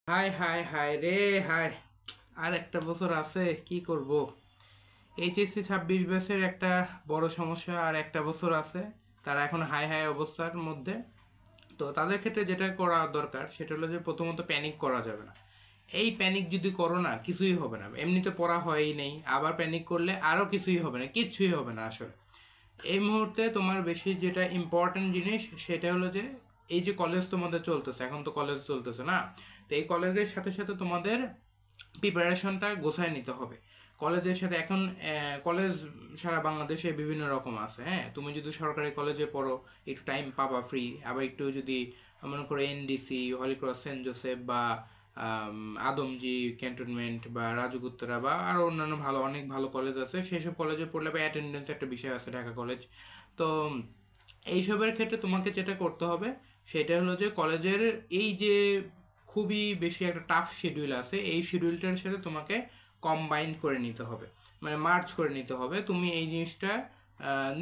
High high high রে high. আর একটা বছর আছে, কি করব। এইচএসসি 26 ব্যাচের একটা বড় সমস্যা, আর একটা বছর আছে। তারা এখন হাই হাই অবস্থার মধ্যে। তো তাদের ক্ষেত্রে যেটা করা দরকার সেটা হলো যে প্রথমত প্যানিক করা যাবে না। এই প্যানিক যদি করো না, কিছুই হবে না। এমনিতে পড়া হয়ই নেই, আবার প্যানিক করলে আরও কিছুই হবে না, কিচ্ছুই হবে না আসলে। এই মুহূর্তে তোমার বেশি যেটা ইম্পর্টেন্ট জিনিস সেটা হলো যে এই যে কলেজ তোমাদের চলতেছে, এখন তো কলেজ চলতেছে না। তো এই কলেজের সাথে সাথে তোমাদের প্রিপারেশনটা গোছায় নিতে হবে। কলেজের সাথে এখন কলেজ সারা বাংলাদেশে বিভিন্ন রকম আছে। হ্যাঁ, তুমি যদি সরকারি কলেজে পড়ো একটু টাইম পাবা ফ্রি, আবার একটু যদি মনে করো এনডিসি, হলিক্রস, সেন্ট জোসেফ বা আদমজি ক্যান্টনমেন্ট বা রাজগুত্তরা বা আরও অন্যান্য ভালো অনেক ভালো কলেজ আছে, সেসব কলেজে পড়লে বা অ্যাটেন্ডেন্স একটা বিষয় আছে ঢাকা কলেজ। তো এইসবের ক্ষেত্রে তোমাকে যেটা করতে হবে সেটা হলো যে কলেজের এই যে খুবই বেশি একটা টাফ শিডিউল আছে, এই শিডিউলটার সাথে তোমাকে কম্বাইন করে নিতে হবে, মানে মার্চ করে নিতে হবে। তুমি এই জিনিসটা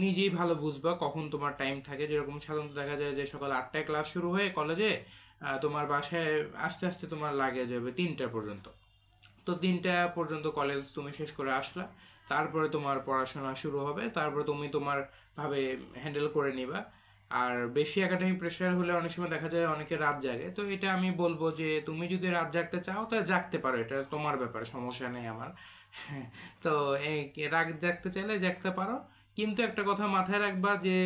নিজেই ভালো বুঝবা কখন তোমার টাইম থাকে। যেরকম সাধারণত দেখা যায় যে সকাল 8টায় ক্লাস শুরু হয়ে কলেজে তোমার বাসায় আস্তে আস্তে তোমার লাগে যাবে 3টা পর্যন্ত। তো 3টা পর্যন্ত কলেজ তুমি শেষ করে আসলা, তারপরে তোমার পড়াশোনা শুরু হবে, তারপরে তুমি তোমার ভাবে হ্যান্ডেল করে নিবা। আর বেশি একাডেমিক প্রেশার হলে অনেক সময় দেখা যায় অনেকে রাত জাগে, তো এটা আমি বলবো যে তুমি যদি রাত জাগতে চাও তাহলে জাগতে পারো, এটা তোমার ব্যাপার, সমস্যা নেই আমার। তো এই রাত জাগতে চাইলে জাগতে পারো। কিন্তু একটা কথা মাথায় রাখবা যে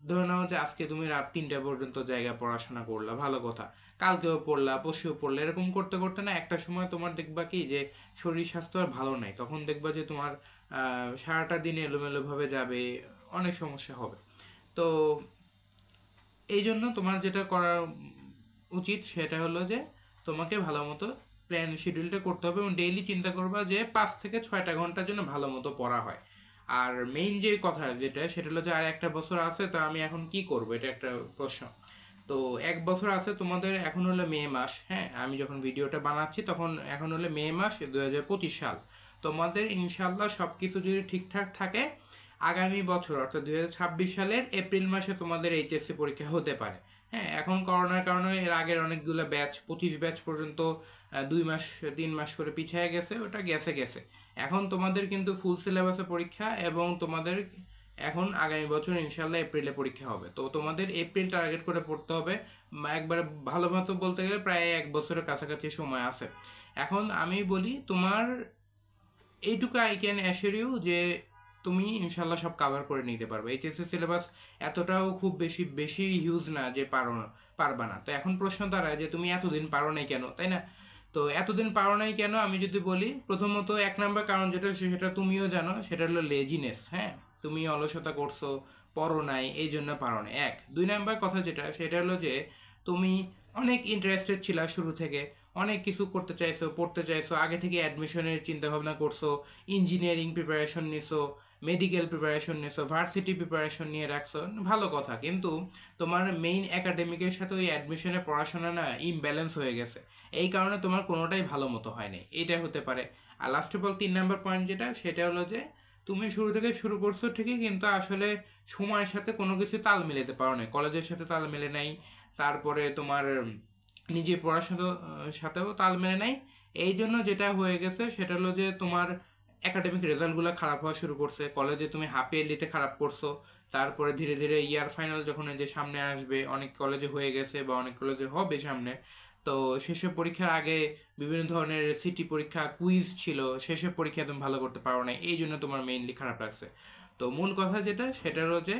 ধরে নাও যে আজকে তুমি রাত 3টা পর্যন্ত জায়গা পড়াশোনা করলা, ভালো কথা। কালকেও পড়লা, পরশুও পড়লা, এরকম করতে করতে না একটা সময় তোমার দেখবা কি যে শরীর স্বাস্থ্য আর ভালো নাই, তখন দেখবা যে তোমার সারাটা দিন এলোমেলোভাবে যাবে, অনেক সমস্যা হবে। তো এই জন্য তোমার যেটা করা উচিত সেটা হলো যে তোমাকে ভালো মতো প্ল্যান শিডিউলটা করতে হবে এবং ডেইলি চিন্তা করবা যে 5 থেকে 6টা ঘন্টার জন্য ভালো মতো পড়া হয়। আর মেইন যে কথা যেটা সেটা হলো যে আর একটা বছর আছে, তো আমি এখন কি করব, এটা একটা প্রশ্ন। তো 1 বছর আছে তোমাদের, এখন হলো মে মাস। হ্যাঁ, আমি যখন ভিডিওটা বানাচ্ছি তখন এখন হলো মে মাস 2025 সাল। তোমাদের ইনশাল্লাহ সব কিছু যদি ঠিকঠাক থাকে, আগামী বছর অর্থাৎ 2026 সালের এপ্রিল মাসে তোমাদের এইচএসসি পরীক্ষা হতে পারে। হ্যাঁ, এখন করোনার কারণে এর আগের অনেকগুলো ব্যাচ, 25 ব্যাচ পর্যন্ত 2 মাস 3 মাস করে পিছিয়ে গেছে, ওটা গেছে গেছে। এখন তোমাদের কিন্তু ফুল সিলেবাসে পরীক্ষা, এবং তোমাদের এখন আগামী বছর ইনশাল্লাহ এপ্রিলে পরীক্ষা হবে। তো তোমাদের এপ্রিল টার্গেট করে পড়তে হবে। একবারে ভালো মতো বলতে গেলে প্রায় 1 বছরের কাছাকাছি সময় আছে। এখন আমি বলি তোমার এইটুকু আই ক্যান অ্যাসিওর ইউ যে তুমি ইনশাল্লাহ সব কাভার করে নিতে পারবে। এইচএসসি সিলেবাস এতটাও খুব বেশি বেশি হিউজ না যে পারবা না। তো এখন প্রশ্ন দাঁড়ায় যে তুমি এতদিন পারো নাই কেন, তাই না? তো এতদিন পারো নাই কেন আমি যদি বলি, প্রথমত 1 নম্বর কারণ যেটা সেটা তুমিও জানো, সেটা হলো লেজিনেস। হ্যাঁ, তুমি অলসতা করছো, পড়ো নাই, এই জন্য পারো না। 2 নম্বর কথা যেটা সেটা হলো যে তুমি অনেক ইন্টারেস্টেড ছিলা শুরু থেকে, অনেক কিছু করতে চাইছো, পড়তে চাইছো, আগে থেকে অ্যাডমিশনের চিন্তা ভাবনা করছো, ইঞ্জিনিয়ারিং প্রিপারেশন নিছো, মেডিকেল প্রিপারেশন নিছো, ভার্সিটি প্রিপারেশন নিয়ে রাখছো, ভালো কথা। কিন্তু তোমার মেইন একাডেমিকের সাথে ওই অ্যাডমিশনের পড়াশোনা না ইমব্যালেন্স হয়ে গেছে। এই কারণে তোমার কোনোটাই ভালো মতো হয়নি, এইটা হতে পারে। আর লাস্ট অফ অল 3 নম্বর পয়েন্ট যেটা সেটা হলো যে তুমি শুরু থেকে শুরু করছো ঠিকই, কিন্তু আসলে সময়ের সাথে কোনো কিছু তাল মিলাতে পারো না, কলেজের সাথে তাল মেলে নাই, তারপরে তোমার নিজে পড়াশোনার সাথেও তাল মেলে নাই। এই জন্য যেটা হয়ে গেছে সেটা হলো যে তোমার একাডেমিক রেজাল্টগুলো খারাপ হওয়া শুরু করছে, কলেজে তুমি হাফ ইয়ারলিতে খারাপ করছো, তারপরে ধীরে ধীরে ইয়ার ফাইনাল যখন এই যে সামনে আসবে, অনেক কলেজে হয়ে গেছে বা অনেক কলেজে হবে সামনে। তো সেসব পরীক্ষার আগে বিভিন্ন ধরনের সিটি পরীক্ষা, কুইজ ছিল, সেসব পরীক্ষা তুমি ভালো করতে পারো না, এই জন্য তোমার মেইনলি খারাপ লাগছে। তো মূল কথা যেটা সেটা হলো যে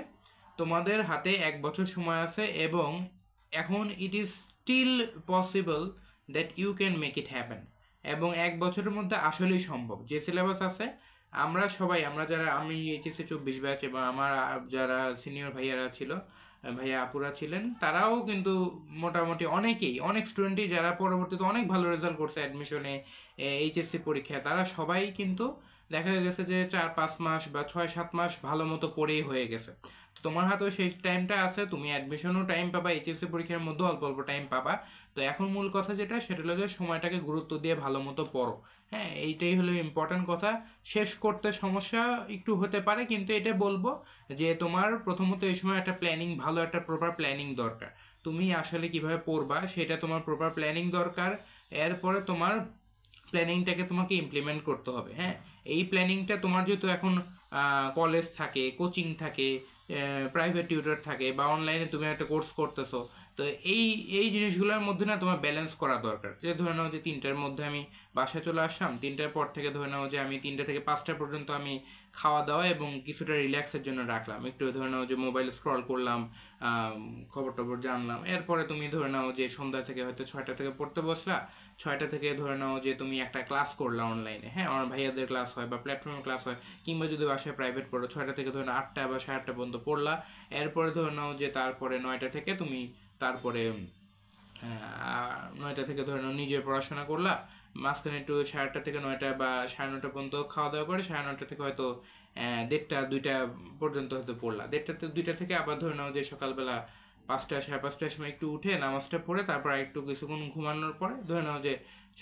তোমাদের হাতে 1 বছর সময় আছে, এবং এখন it is still possible that you can make it happen. এবং 1 বছরের মধ্যে আসলেই সম্ভব। যে সিলেবাস আছে, আমরা সবাই, আমরা যারা, আমি এইচএসসি 24 ব্যাচ এবং আমার যারা সিনিয়র ভাইয়ারা ছিল, ভাইয়া আপুরা ছিলেন, তারাও কিন্তু মোটামুটি অনেকেই, অনেক স্টুডেন্টই যারা পরবর্তীতে অনেক ভালো রেজাল্ট করছে অ্যাডমিশনে, এইচএসসি পরীক্ষায়, তারা সবাই কিন্তু দেখা গেছে যে 4-5 মাস বা 6-7 মাস ভালো মতো পড়েই হয়ে গেছে। তো তোমার হাতেও সেই টাইমটা আছে, তুমি অ্যাডমিশনও টাইম পাবা, এইচএসসি পরীক্ষার মধ্যে অল্প অল্প টাইম পাবা। তো এখন মূল কথা যেটা সেটা হলো যে সময়টাকে গুরুত্ব দিয়ে ভালো মতো পড়ো। হ্যাঁ, এইটাই হলো ইম্পর্ট্যান্ট কথা। শেষ করতে সমস্যা একটু হতে পারে, কিন্তু এটা বলবো যে তোমার প্রথমত এই সময় একটা প্ল্যানিং, ভালো একটা প্রপার প্ল্যানিং দরকার। তুমি আসলে কিভাবে পড়বা সেটা তোমার প্রপার প্ল্যানিং দরকার। এরপরে তোমার প্ল্যানিংটাকে তোমাকে ইমপ্লিমেন্ট করতে হবে। হ্যাঁ, এই প্ল্যানিংটা তোমার যেহেতু এখন কলেজ থাকে, কোচিং থাকে, প্রাইভেট টিউটর থাকে, বা অনলাইনে তুমি একটা কোর্স করতেছো, তো এই এই জিনিসগুলোর মধ্যে না তোমার ব্যালেন্স করা দরকার। যে ধরে নাও যে 3টার মধ্যে আমি বাসায় চলে আসলাম, 3টার পর থেকে ধরে নাও যে আমি 3টা থেকে 5টা পর্যন্ত আমি খাওয়া দাওয়া এবং কিছুটা রিল্যাক্সের জন্য রাখলাম, একটু ধরে নাও যে মোবাইল স্ক্রল করলাম, খবর টবর জানলাম। এরপরে তুমি ধরে নাও যে সন্ধ্যা থেকে হয়তো 6টা থেকে পড়তে বসলা, 6টা থেকে ধরে নাও যে তুমি একটা ক্লাস করলা অনলাইনে। হ্যাঁ, আমার ভাইয়াদের ক্লাস হয় বা প্ল্যাটফর্মে ক্লাস হয়, কিংবা যদি বাসায় প্রাইভেট পড়ো 6টা থেকে ধরে নাও 8টা বা 8:30 পর্যন্ত পড়লা। এরপরে ধরে নাও যে তারপরে 9টা থেকে তুমি তারপরে 9টা থেকে ধরে নাও নিজের পড়াশোনা করলা, মাঝখানে একটু 8:30 থেকে 9টা বা 9:30 পর্যন্ত খাওয়া দাওয়া করে 9:30 থেকে হয়তো 1:30 2টা পর্যন্ত হয়তো পড়লা। 1:30 2টা থেকে আবার ধরে নাও যে সকালবেলা 5টা 5:30টার সময় একটু উঠে নামাজটা পড়ে তারপর একটু কিছুক্ষণ ঘুমানোর পরে ধরে নাও যে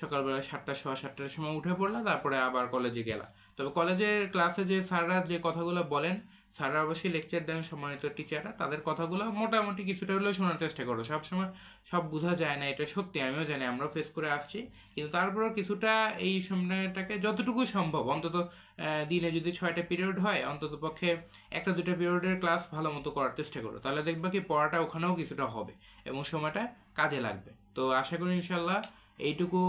সকালবেলা 7টা 7:15টার সময় উঠে পড়লা, তারপরে আবার কলেজে গেলা। তবে কলেজের ক্লাসে যে স্যাররা যে কথাগুলো বলেন, স্যাররা অবশ্যই লেকচার দেন, সম্মানিত টিচাররা, তাদের কথাগুলো মোটামুটি কিছুটা হলেও শোনার চেষ্টা করো। সবসময় সব বোঝা যায় না, এটা সত্যি, আমিও জানি, আমরাও ফেস করে আসছি। কিন্তু তারপরেও কিছুটা এই সময়টাকে যতটুকু সম্ভব অন্তত দিনে যদি 6টা পিরিয়ড হয়, অন্তত পক্ষে 1-2টা পিরিয়ডের ক্লাস ভালো মতো করার চেষ্টা করো। তাহলে দেখবা কি পড়াটা ওখানেও কিছুটা হবে এবং সময়টা কাজে লাগবে। তো আশা করি ইনশাল্লাহ এইটুকু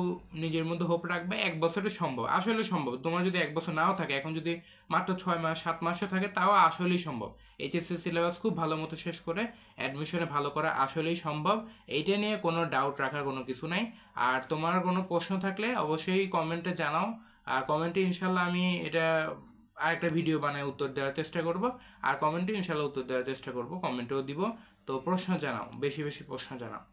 নিজের মধ্যে হোপ রাখবে, 1 বছরে সম্ভব, আসলে সম্ভব। তোমার যদি 1 বছর নাও থাকে, এখন যদি মাত্র 6 মাস 7 মাসও থাকে, তাও আসলেই সম্ভব। এইচএসসি সিলেবাস খুব ভালো মতো শেষ করে অ্যাডমিশনে ভালো করা আসলেই সম্ভব। এইটা নিয়ে কোনো ডাউট রাখার কোনো কিছু নাই। আর তোমার কোনো প্রশ্ন থাকলে অবশ্যই কমেন্টে জানাও, আর কমেন্টে ইনশাল্লাহ আমি এটা আরেকটা ভিডিও বানায় উত্তর দেওয়ার চেষ্টা করব। আর কমেন্টে ইনশাল্লাহ উত্তর দেওয়ার চেষ্টা করব, কমেন্টেও দিব। তো প্রশ্ন জানাও, বেশি বেশি প্রশ্ন জানাও।